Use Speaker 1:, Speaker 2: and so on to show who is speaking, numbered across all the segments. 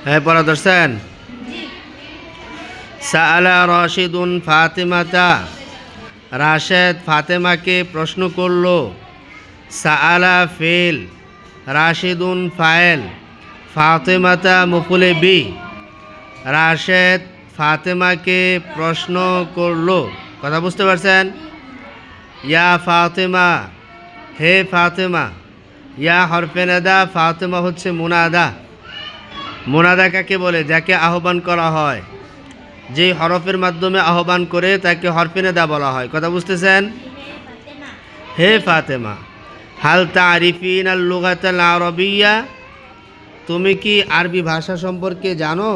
Speaker 1: হ্যাঁ, পড়া ধরছেন? সাআলা রাশিদুন ফাতেমাতা, রাশেদ ফাতেমাকে প্রশ্ন করল। সাআলা ফেল, রাশিদুন ফায়েল, ফাতেমাতা মফুলে বি। রাশেদ ফাতেমাকে প্রশ্ন করল। কথা বুঝতে পারছেন? ইয়া ফাতেমা, হে ফাতেমা। ইয়া হরফে নাদা, ফাতেমা হচ্ছে মুনাদা। মুনাদা কাকে বলে? যাকে আহ্বান করা হয়, যেই হরফের মাধ্যমে আহ্বান করে তাকে হরফে নাদা বলা হয়। কথা বুঝতেছেন? হে ফাতেমা, হাল তারিফিন আল লুগাতাল আরবিয়া, তুমি কি আরবি ভাষা সম্পর্কে জানো?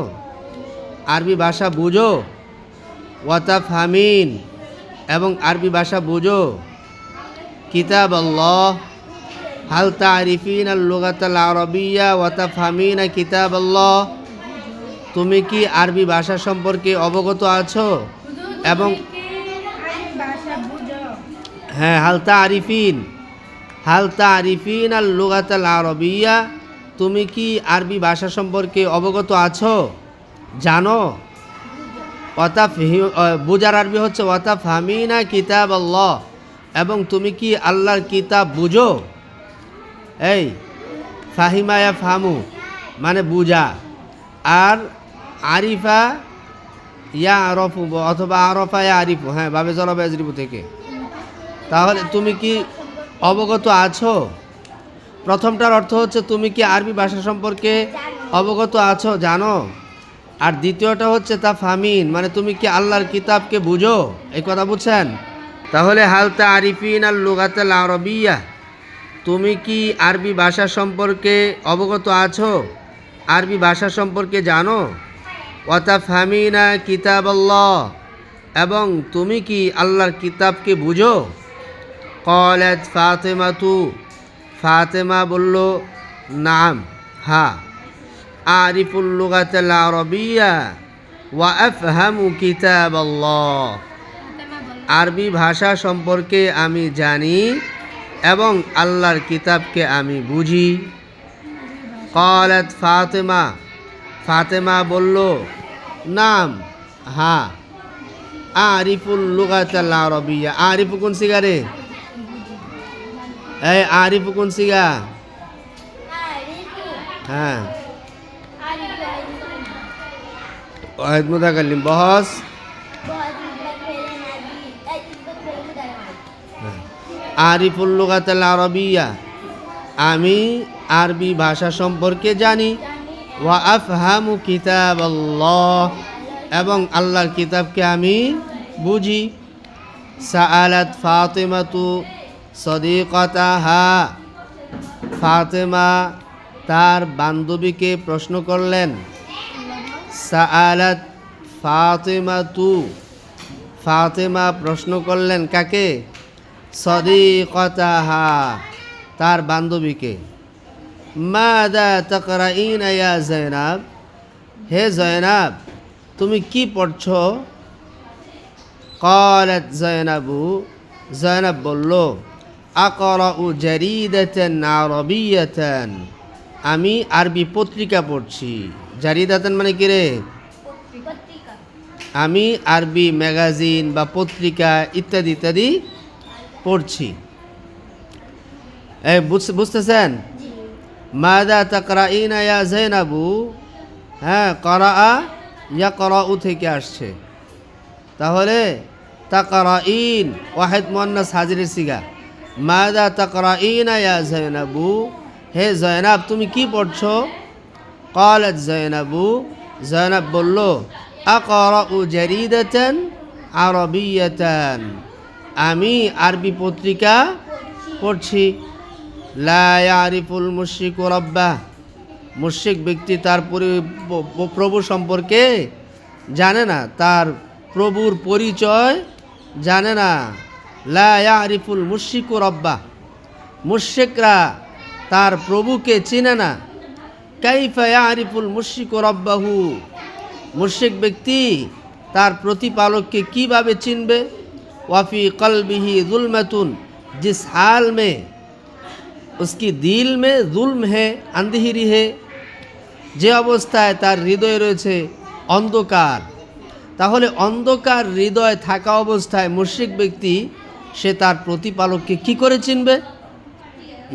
Speaker 1: আরবি ভাষা বুঝো? ওয়াতাফহামিন, এবং আরবি ভাষা বুঝো? কিতাব আল্লাহ, হাল তারিফিন আল লুগাতাল আরবিয়া ওয়াতাফহামিন কিতাব আল্লাহ, তুমি কি আরবি ভাষা সম্পর্কে অবগত আছো? এবং হ্যাঁ, হাল তারিফিন আল লুগাতাল আরবিয়া, তুমি কি আরবি ভাষা সম্পর্কে অবগত আছো, জানো? বুঝার আরবি হচ্ছে ওয়াতাফহামিনা কিতাব আল্লাহ, এবং তুমি কি আল্লাহর কিতাব বুঝো? এই ফাহিমা ইয়া ফাহামু মানে বুঝা, আর আরিফা ইয়া আরফু অথবা আরফা ইয়া আরিফু, হ্যাঁ, বাবে জরব আজরিবু থেকে। তাহলে তুমি কি অবগত আছো? প্রথমটার অর্থ হচ্ছে তুমি কি আরবি ভাষা সম্পর্কে অবগত আছো, জানো? আর দ্বিতীয়টা হচ্ছে তা ফামিন, মানে তুমি কি আল্লাহর কিতাবকে বুঝো, এই কথা বুঝছেন? তাহলে হাল তারিফিন আল লুগাতাল আরবিয়া, তুমি কি আরবি ভাষা সম্পর্কে অবগত আছো, আরবি ভাষা সম্পর্কে জানো? ওয়াতাফহামিনা কিতাব আল্লাহ, এবং তুমি কি আল্লাহর কিতাবকে বুঝো? ক্বালাত ফাতেমাতু, ফাতেমা বলল, নাম, হ্যাঁ, আরিফুল লুগাতাল আরবিয়া ওয়া আফহামু কিতাব আল্লাহ, আরবি ভাষা সম্পর্কে আমি জানি এবং আল্লাহর কিতাবকে আমি বুঝি। ক্বালাত ফাতেমা, ফাতেমা বলল, নাম, হ্যাঁ, আরিফুল লুগাতাল আরবিয়া। আরিফু কোন সিগারে? এই আরিফু কোন সিগা? হ্যাঁ, ওয়াহিদ মুতাকাল্লিম বহস। আরিফুল লুগাতাল আরবিয়া, আমি আরবি ভাষা সম্পর্কে জানি। ওয়া আফহামু কিতাব আল্লাহ, এবং আল্লাহর কিতাবকে আমি বুঝি। সাআলাত ফাতেমাতু সদিকাতাহা, ফাতেমা তার বান্ধবীকে প্রশ্ন করলেন। সাআলাত ফাতেমাতু, ফাতেমা প্রশ্ন করলেন কাকে? সদিকাতাহা, তার বান্ধবীকে। মাযা তাকরাইনা ইয়া যায়নাব, হে জয়নাব, তুমি কি পড়ছো? ক্বালাত যায়নাবু, জয়নাব বলল, আকরাউ জারিদাতান আরবিয়াতান, আমি আরবি পত্রিকা পড়ছি। জারিদাতান মানে কি রে? আমি আরবি ম্যাগাজিন বা পত্রিকা ইত্যাদি ইত্যাদি পড়ছি। এই বুঝতেছেন? মাযা তাকরাইনা ইয়া যায়নাবু, হ্যাঁ, করাআ ইয়াকরাউ থেকে আসছে। তাহলে তাকরাইন ওয়াহিদ মুয়ান্নাস হাজিরের সিগা। মাযা তাকরাইনা ইয়া যায়নাবু, হে জয়নাব তুমি কি পড়ছো? ক্বালাত যায়নাবু, জয়নাব বলল, আকরাউ জারিদাতান আরবিয়াতান, আমি আরবি পত্রিকা পড়ছি। লা ইয়ারিফুল মুশরিকু রাব্বাহ, মুশরিক ব্যক্তি তার প্রভু সম্পর্কে জানে না, তার প্রভুর পরিচয় জানে না। লা ইয়ারিফুল মুশরিকু রাব্বাহ, মুশরিকরা তার প্রভুকে চিনে না। কাইফা ইয়ারিফুল মুশরিকু রাব্বাহু, মুশরিক ব্যক্তি তার প্রতিপালককে কিভাবে চিনবে? ওয়াফি কলবিহি जुल्मतुन, जिस हाल में उसकी दिल में जुल्म है, अंधेरी है। যে অবস্থায় তার হৃদয়ে রয়েছে অন্ধকার। তাহলে অন্ধকার হৃদয় থাকা অবস্থায় মুশরিক ব্যক্তি সে তার প্রতিপালককে কি করে চিনবে?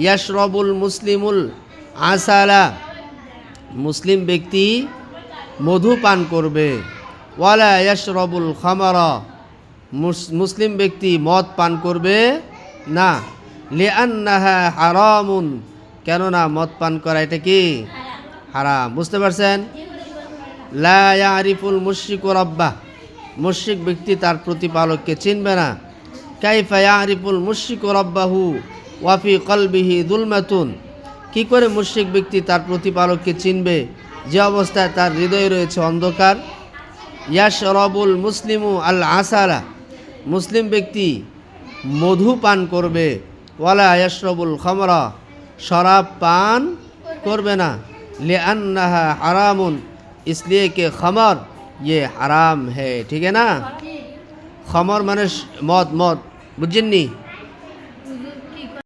Speaker 1: ইয়াশরবুল মুসলিমুল আসালা, মুসলিম ব্যক্তি মধু পান করবে। ওয়ালা ইয়াশরবুল খামারা, মুসলিম ব্যক্তি মদ পান করবে না। লিআন্নাহা হারামুন, কেননা মদ পান করা এটা কি হারাম। বুঝতে পারছেন? লা ইয়ারিফুল মুশরিকু রাব্বাহ, মুশরিক ব্যক্তি তার প্রতিপালককে চিনবে না। কাইফা ইয়ারিফুল মুশরিকু রাব্বাহু ওয়া ফি কলবিহি যুলমাতুন, কি করে মুশরিক ব্যক্তি তার প্রতিপালককে চিনবে যে অবস্থায় তার হৃদয়ে রয়েছে অন্ধকার? ইয়াশরাবুল মুসলিমু আল আসালা, মুসলিম ব্যক্তি মধু পান করবে। ওয়ালা ইয়াশরাবুল খামরা, শরাব পান করবে না। লিআন্নাহা হারামুন, इसलिए कि खमर ये हराम है। ठीक है ना? खमर माने मौत, मौत बुझेनনি?